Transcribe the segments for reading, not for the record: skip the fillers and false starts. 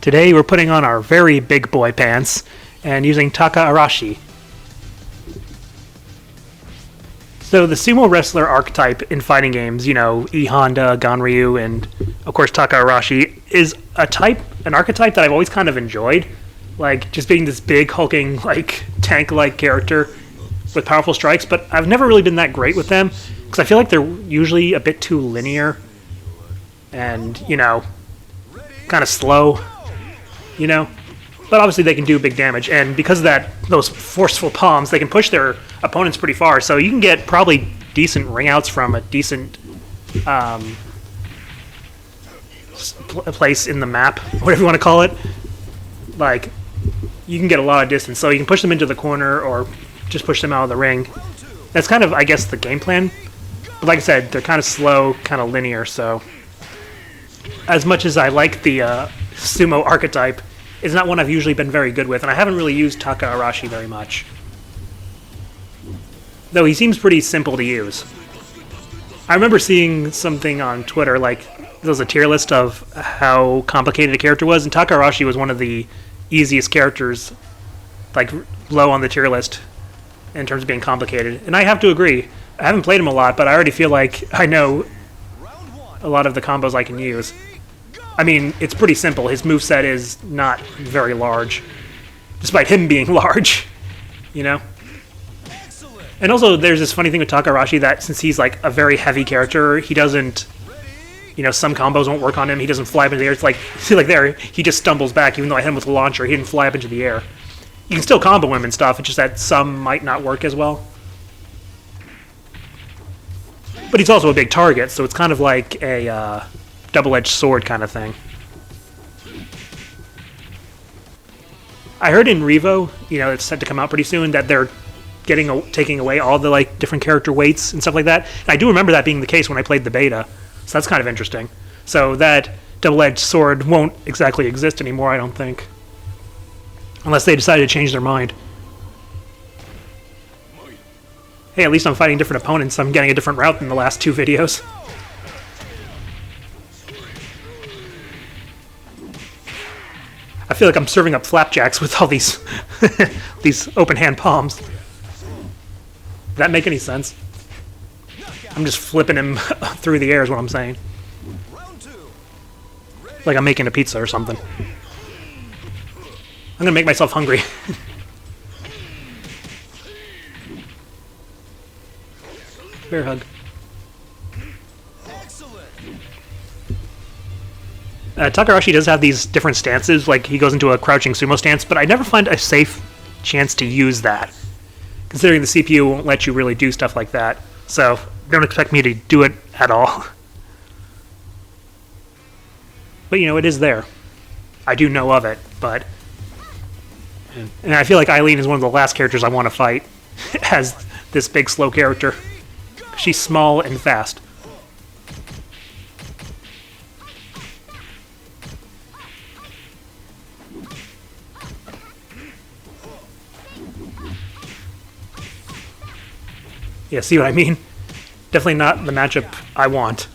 Today we're putting on our very big boy pants and using Taka-Arashi. So the sumo wrestler archetype in fighting games, you know, E Honda, Ganryu, and of course Taka-Arashi, is an archetype that I've always kind of enjoyed. Like, just being this big, hulking, like, tank-like character with powerful strikes, but I've never really been that great with them, because I feel like they're usually a bit too linear, and, you know, kind of slow, you know? But obviously they can do big damage, and because of that, those forceful palms, they can push their opponents pretty far, so you can get probably decent ring outs from a decent place in the map, whatever you want to call it. Like, you can get a lot of distance, so you can push them into the corner or just push them out of the ring. That's kind of, I guess, the game plan. But like I said, they're kind of slow, kind of linear, so as much as I like the sumo archetype, it's not one I've usually been very good with, and I haven't really used Taka-Arashi very much. Though he seems pretty simple to use. I remember seeing something on Twitter, like, there was a tier list of how complicated a character was, and Taka-Arashi was one of the easiest characters, like, low on the tier list in terms of being complicated. And I have to agree. I haven't played him a lot, but I already feel like I know a lot of the combos I can use. I mean, it's pretty simple. His moveset is not very large, despite him being large, you know? And also, there's this funny thing with Taka-Arashi that since he's like a very heavy character, he doesn't, you know, some combos won't work on him. He doesn't fly up into the air. It's like, see, like there, he just stumbles back, even though I hit him with a launcher. He didn't fly up into the air. You can still combo him and stuff, it's just that some might not work as well. But he's also a big target, so it's kind of like a double-edged sword kind of thing. I heard in Revo, you know, it's set to come out pretty soon, that they're taking away all the like different character weights and stuff like that. And I do remember that being the case when I played the beta, so that's kind of interesting. So that double-edged sword won't exactly exist anymore, I don't think, unless they decide to change their mind. Hey, at least I'm fighting different opponents. I'm getting a different route than the last two videos. I feel like I'm serving up flapjacks with all these these open hand palms. Does that make any sense? I'm just flipping him through the air is what I'm saying. Like I'm making a pizza or something. I'm gonna make myself hungry. Bear hug. Taka-Arashi does have these different stances, like he goes into a crouching sumo stance, but I never find a safe chance to use that, considering the CPU won't let you really do stuff like that, so don't expect me to do it at all. But you know, it is there. I do know of it, but... And I feel like Eileen is one of the last characters I want to fight as this big slow character. She's small and fast. Yeah, see what I mean? Definitely not the matchup I want.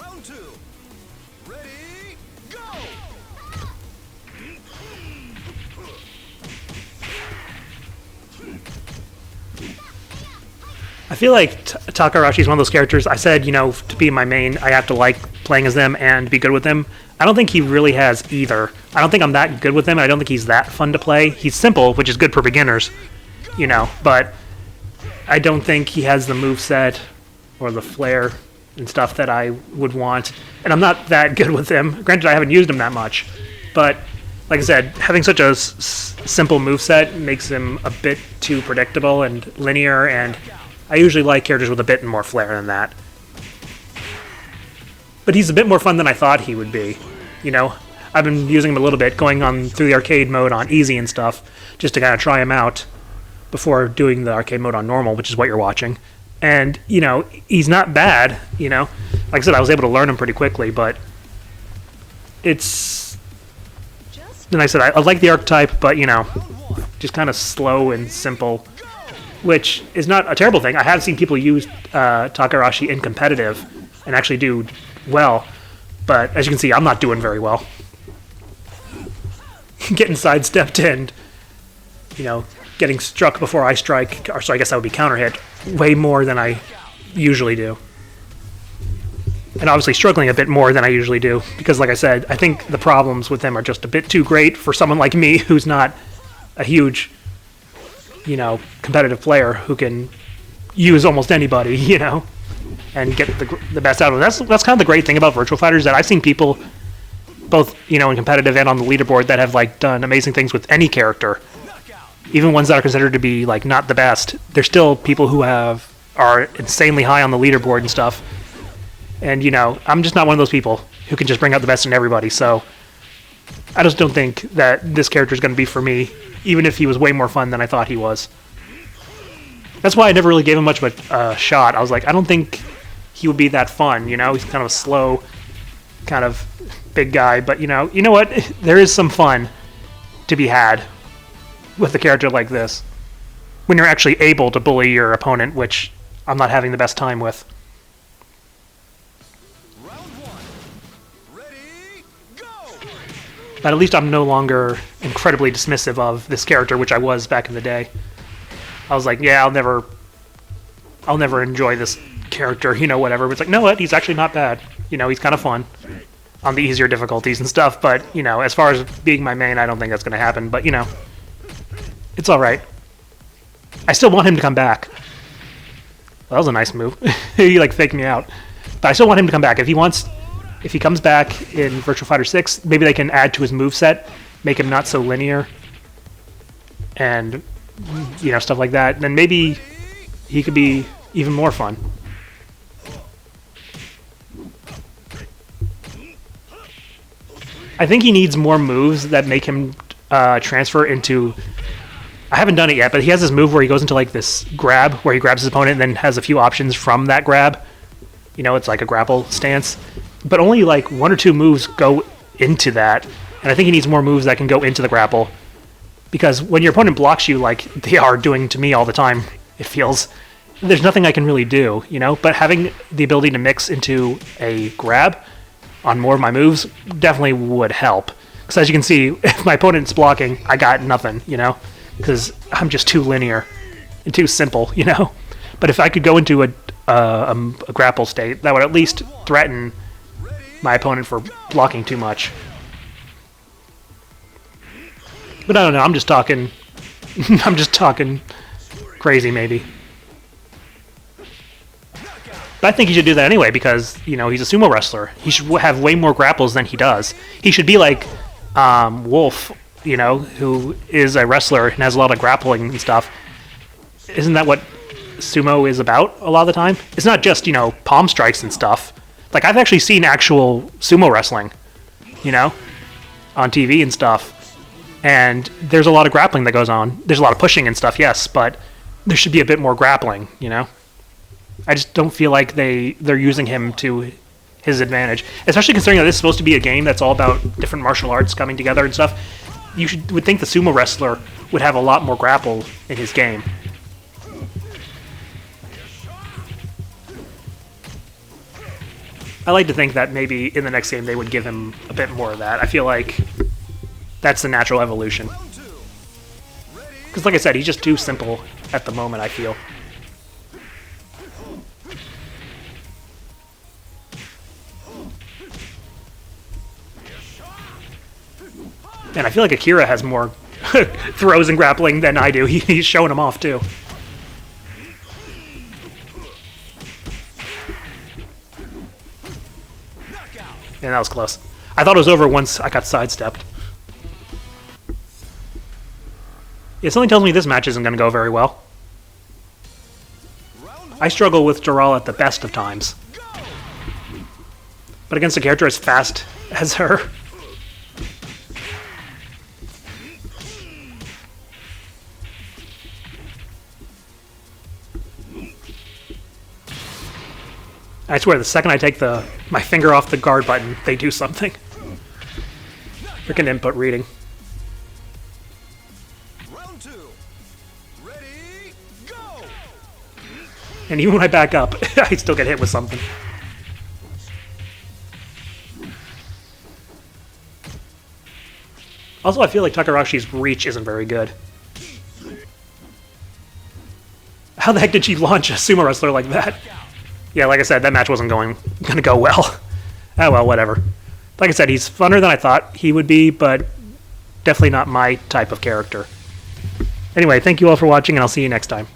Round two. Ready, go! I feel like Taka-Arashi is one of those characters. I said, you know, to be my main, I have to like playing as them and be good with them. I don't think he really has either. I don't think I'm that good with him. I don't think he's that fun to play. He's simple, which is good for beginners, you know, but I don't think he has the moveset or the flair and stuff that I would want. And I'm not that good with him. Granted, I haven't used him that much. But, like I said, having such a simple moveset makes him a bit too predictable and linear, and I usually like characters with a bit more flair than that. But he's a bit more fun than I thought he would be. You know, I've been using him a little bit, going on through the arcade mode on easy and stuff, just to kind of try him out before doing the arcade mode on normal, which is what you're watching. And, you know, he's not bad, you know. Like I said, I was able to learn him pretty quickly, but it's... And I said, I like the archetype, but, you know, just kind of slow and simple, which is not a terrible thing. I have seen people use Taka-Arashi in competitive and actually do well, But as you can see, I'm not doing very well. Getting sidestepped and, you know, getting struck before I strike, or so I guess that would be counter hit, way more than I usually do. And obviously struggling a bit more than I usually do, because like I said, I think the problems with him are just a bit too great for someone like me who's not a huge, you know, competitive player who can use almost anybody, you know, and get the best out of them. That's kind of the great thing about Virtua Fighter is that I've seen people, both, you know, in competitive and on the leaderboard, that have like done amazing things with any character, even ones that are considered to be like not the best. There's still people who are insanely high on the leaderboard and stuff. And, you know, I'm just not one of those people who can just bring out the best in everybody, so I just don't think that this character is going to be for me, even if he was way more fun than I thought he was. That's why I never really gave him much of a shot. I was like, I don't think he would be that fun, you know? He's kind of a slow, kind of big guy, but, you know what? There is some fun to be had with a character like this, when you're actually able to bully your opponent, which I'm not having the best time with. But at least I'm no longer incredibly dismissive of this character, which I was back in the day. I was like, yeah, I'll never enjoy this character, you know, whatever. But it's like, no, what? He's actually not bad. You know, he's kind of fun on the easier difficulties and stuff. But, you know, as far as being my main, I don't think that's going to happen. But, you know, it's all right. I still want him to come back. Well, that was a nice move. He, like, faked me out. But I still want him to come back. If he comes back in Virtua Fighter 6, maybe they can add to his moveset, make him not so linear, and, you know, stuff like that. Then maybe he could be even more fun. I think he needs more moves that make him transfer into... I haven't done it yet, but he has this move where he goes into, like, this grab, where he grabs his opponent and then has a few options from that grab. You know, it's like a grapple stance. But only like one or two moves go into that, and I think he needs more moves that can go into the grapple. Because when your opponent blocks you like they are doing to me all the time, it feels, there's nothing I can really do, you know? But having the ability to mix into a grab on more of my moves definitely would help. Because as you can see, if my opponent's blocking, I got nothing, you know? Because I'm just too linear and too simple, you know? But if I could go into a grapple state, that would at least threaten my opponent for blocking too much. But I don't know, I'm just talking crazy maybe. But I think he should do that anyway because, you know, he's a sumo wrestler. He should have way more grapples than he does. He should be like Wolf, you know, who is a wrestler and has a lot of grappling and stuff. Isn't that what sumo is about a lot of the time? It's not just, you know, palm strikes and stuff. Like, I've actually seen actual sumo wrestling, you know, on TV and stuff. And there's a lot of grappling that goes on. There's a lot of pushing and stuff, yes, but there should be a bit more grappling, you know? I just don't feel like they're using him to his advantage. Especially considering that this is supposed to be a game that's all about different martial arts coming together and stuff. Would think the sumo wrestler would have a lot more grapple in his game. I like to think that maybe in the next game they would give him a bit more of that. I feel like that's the natural evolution. Because like I said, he's just too simple at the moment, I feel. And I feel like Akira has more throws and grappling than I do. He's showing them off, too. Yeah, that was close. I thought it was over once I got sidestepped. Yeah, something tells me this match isn't going to go very well. I struggle with Doral at the best of times. But against a character as fast as her... I swear, the second I take my finger off the guard button, they do something. Freaking input reading. Round two. Ready, go! And even when I back up, I still get hit with something. Also, I feel like Taka-Arashi's reach isn't very good. How the heck did she launch a sumo wrestler like that? Yeah, like I said, that match wasn't going to go well. Oh well, whatever. Like I said, he's funner than I thought he would be, but definitely not my type of character. Anyway, thank you all for watching, and I'll see you next time.